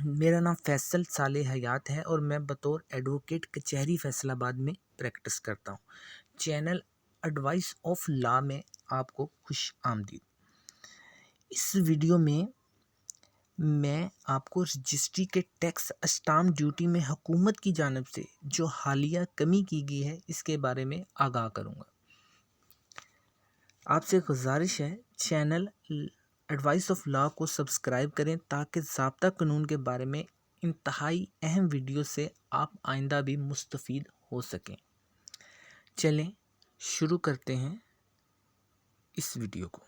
मेरा नाम फैसल साले हयात है और मैं बतौर एडवोकेट कचहरी फैसलाबाद में प्रैक्टिस करता हूँ। चैनल एडवाइस ऑफ लॉ में आपको खुश आमदीद। इस वीडियो में मैं आपको रजिस्ट्री के टैक्स स्टाम्प ड्यूटी में हुकूमत की जानिब से जो हालिया कमी की गई है इसके बारे में आगाह करूँगा। आपसे गुजारिश है चैनल एडवाइस ऑफ लॉ को सब्सक्राइब करें ताकि ज़ाब्ता कानून के बारे में इंतहाई अहम वीडियो से आप आइंदा भी मुस्तफ़ीद हो सकें। चलें शुरू करते हैं इस वीडियो को।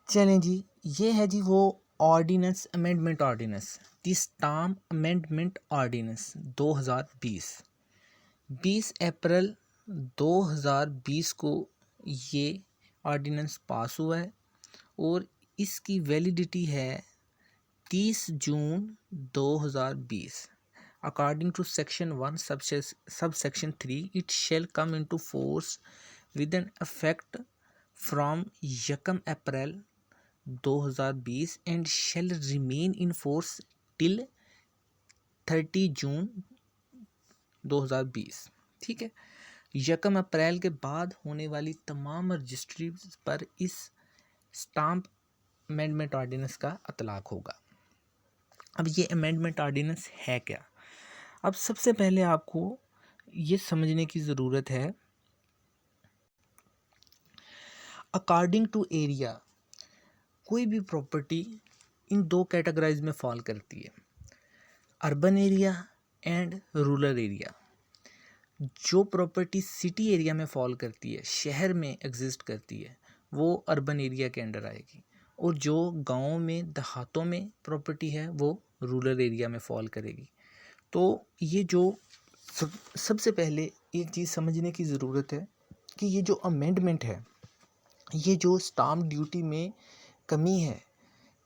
चलें जी, ये है जी वो ऑर्डिनेंस अमेंडमेंट ऑर्डिनेंस दी स्टाम्प अमेंडमेंट ऑर्डिनेंस 2020 अप्रैल 2020 को ये ऑर्डिनेंस पास हुआ है और इसकी वैलिडिटी है 30 June 2020। According to section 1 sub section 3 it shall come into force with an effect from 1 April 2020 and shall remain in force till 30 June 2020। ठीक है, 1 अप्रैल के बाद होने वाली तमाम रजिस्ट्री पर इस स्टाम्प अमेंडमेंट ऑर्डिनेंस का इतलाक होगा। अब ये अमेंडमेंट ऑर्डिनेंस है क्या? अब सबसे पहले आपको ये समझने की ज़रूरत है, अकॉर्डिंग टू एरिया कोई भी प्रॉपर्टी इन दो कैटेगराइज में फॉल करती है, urban area and rural area. जो प्रॉपर्टी सिटी एरिया में फॉल करती है, शहर में एग्जिस्ट करती है, वो अर्बन एरिया के अंडर आएगी और जो गाँव में देहातों में प्रॉपर्टी है वो रूरल एरिया में फॉल करेगी। तो ये जो सबसे पहले एक चीज़ समझने की ज़रूरत है कि ये जो अमेंडमेंट है, ये जो स्टाम्प ड्यूटी में कमी है,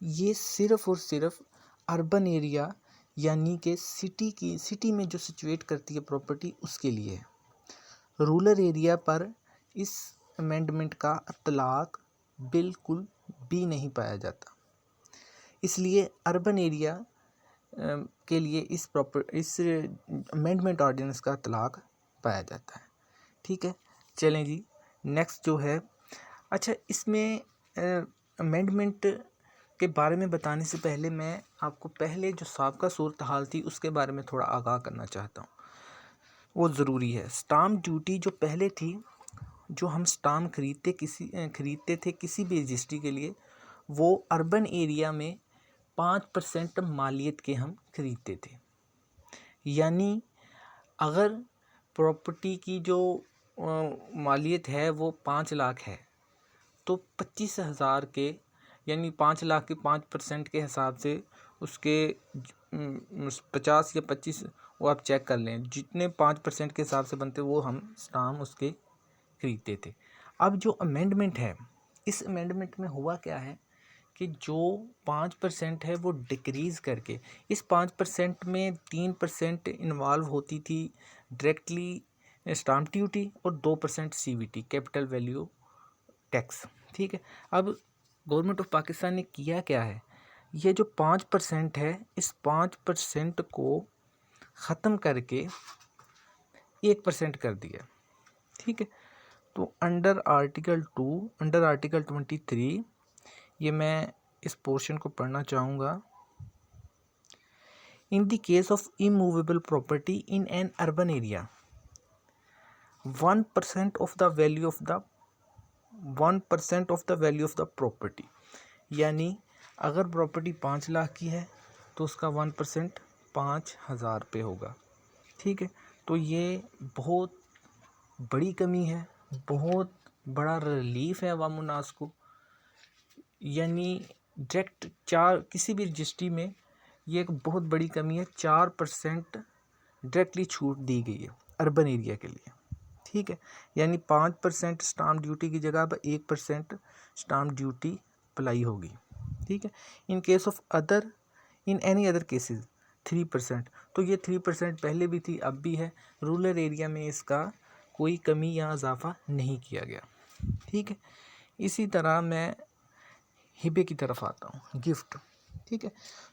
ये सिर्फ़ और सिर्फ अर्बन एरिया यानी कि सिटी में जो सिचुएट करती है प्रॉपर्टी उसके लिए है। रूरल एरिया पर इस अमेंडमेंट का इतलाक बिल्कुल भी नहीं पाया जाता, इसलिए अर्बन एरिया के लिए इस अमेंडमेंट ऑर्डिनेंस का इतलाक पाया जाता है। ठीक है, चलें जी नेक्स्ट जो है, अच्छा इसमें अमेंडमेंट के बारे में बताने से पहले मैं आपको पहले जो साबका सूरत हाल थी उसके बारे में थोड़ा आगाह करना चाहता हूँ, वो ज़रूरी है। स्टाम्प ड्यूटी जो पहले थी, जो हम स्टाम्प खरीदते थे किसी भी रजिस्ट्री के लिए, वो अर्बन एरिया में 5% मालियत के हम खरीदते थे। यानी अगर प्रॉपर्टी की जो मालियत है वो 5 लाख है तो 25,000 के यानी 5 लाख के 5% के हिसाब से उसके 50 या 25 वो आप चेक कर लें, जितने 5% के हिसाब से बनते वो हम स्टाम्प उसके खरीदते थे। अब जो अमेंडमेंट है, इस अमेंडमेंट में हुआ क्या है कि जो 5% है वो डिक्रीज़ करके इस 5% में 3% इन्वॉल्व होती थी डायरेक्टली स्टाम्प ड्यूटी और 2% CVT कैपिटल वैल्यू टैक्स। ठीक है, अब गवर्नमेंट ऑफ पाकिस्तान ने किया क्या है, ये जो 5% है इस 5% को ख़त्म करके 1% कर दिया। ठीक है, तो अंडर आर्टिकल 23 ये मैं इस पोर्शन को पढ़ना चाहूँगा। In the case of immovable property in an urban area 1% of the value of the property, यानी अगर प्रॉपर्टी 5 लाख की है तो उसका 1% 5,000 रुपये होगा। ठीक है, तो ये बहुत बड़ी कमी है, बहुत बड़ा रिलीफ है अवाम उन्नास को। यानी डायरेक्ट किसी भी रजिस्ट्री में ये एक बहुत बड़ी कमी है, 4% डायरेक्टली छूट दी गई है अर्बन एरिया के लिए। ठीक है, यानी 5% स्टाम्प ड्यूटी की जगह पर 1% स्टाम्प ड्यूटी अप्लाई होगी। ठीक है, in case of in any other cases 3%, तो ये 3% पहले भी थी अब भी है। रूरल एरिया में इसका कोई कमी या इजाफा नहीं किया गया। ठीक है, इसी तरह मैं हिबे की तरफ आता हूँ, गिफ्ट। ठीक है।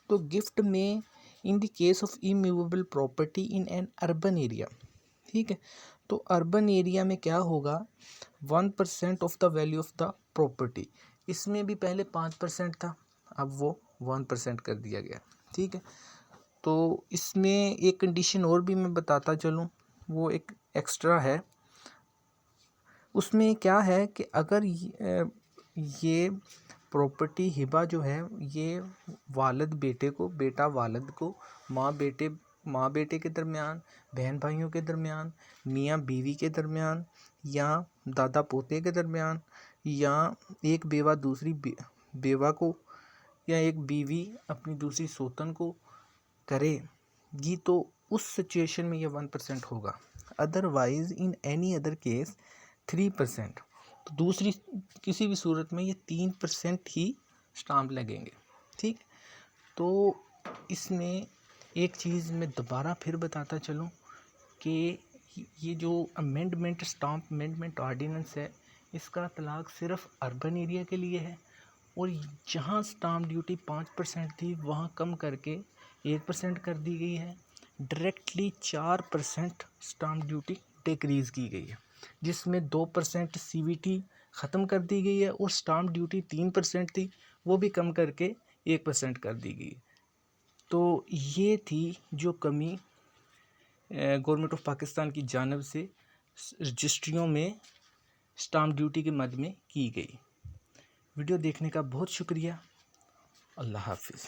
तो गिफ्ट में in the case of immovable property in an urban area, ठीक है, तो अर्बन एरिया में क्या होगा, 1% of the value of the property. इसमें भी पहले 5% था, अब वो 1% कर दिया गया, ठीक है। तो इसमें एक कंडीशन और भी मैं बताता चलूँ, वो एक एक्स्ट्रा है। उसमें क्या है कि अगर ये प्रॉपर्टी हिबा जो है ये वालिद बेटे को, बेटा वालिद को, माँ बेटे के दरमियान, बहन भाइयों के दरमियान, मियाँ बीवी के दरमियान, या दादा पोते के दरमियान, या एक बेवा दूसरी बेवा को, या एक बीवी अपनी दूसरी सोतन को करेगी, तो उस सिचुएशन में ये 1% होगा। Otherwise in any other case 3%। तो दूसरी किसी भी सूरत में ये 3% ही स्टाम्प लगेंगे, ठीक। तो इसमें एक चीज़ मैं दोबारा फिर बताता चलूँ कि ये जो अमेंडमेंट, स्टाम्प अमेंडमेंट ऑर्डिनेंस है, इसका इतलाक़ सिर्फ अर्बन एरिया के लिए है, और जहाँ स्टाम्प ड्यूटी 5% थी वहाँ कम करके 1% कर दी गई है। डायरेक्टली 4% स्टाम्प ड्यूटी डिक्रीज़ की गई है, जिसमें 2% CVT ख़त्म कर दी गई है, और स्टाम्प ड्यूटी 3% थी वो भी कम करके 1% कर दी गई। तो ये थी जो कमी गवर्नमेंट ऑफ पाकिस्तान की जानिब से रजिस्ट्रियों में स्टाम्प ड्यूटी के मद में की गई। वीडियो देखने का बहुत शुक्रिया। अल्लाह हाफिज़।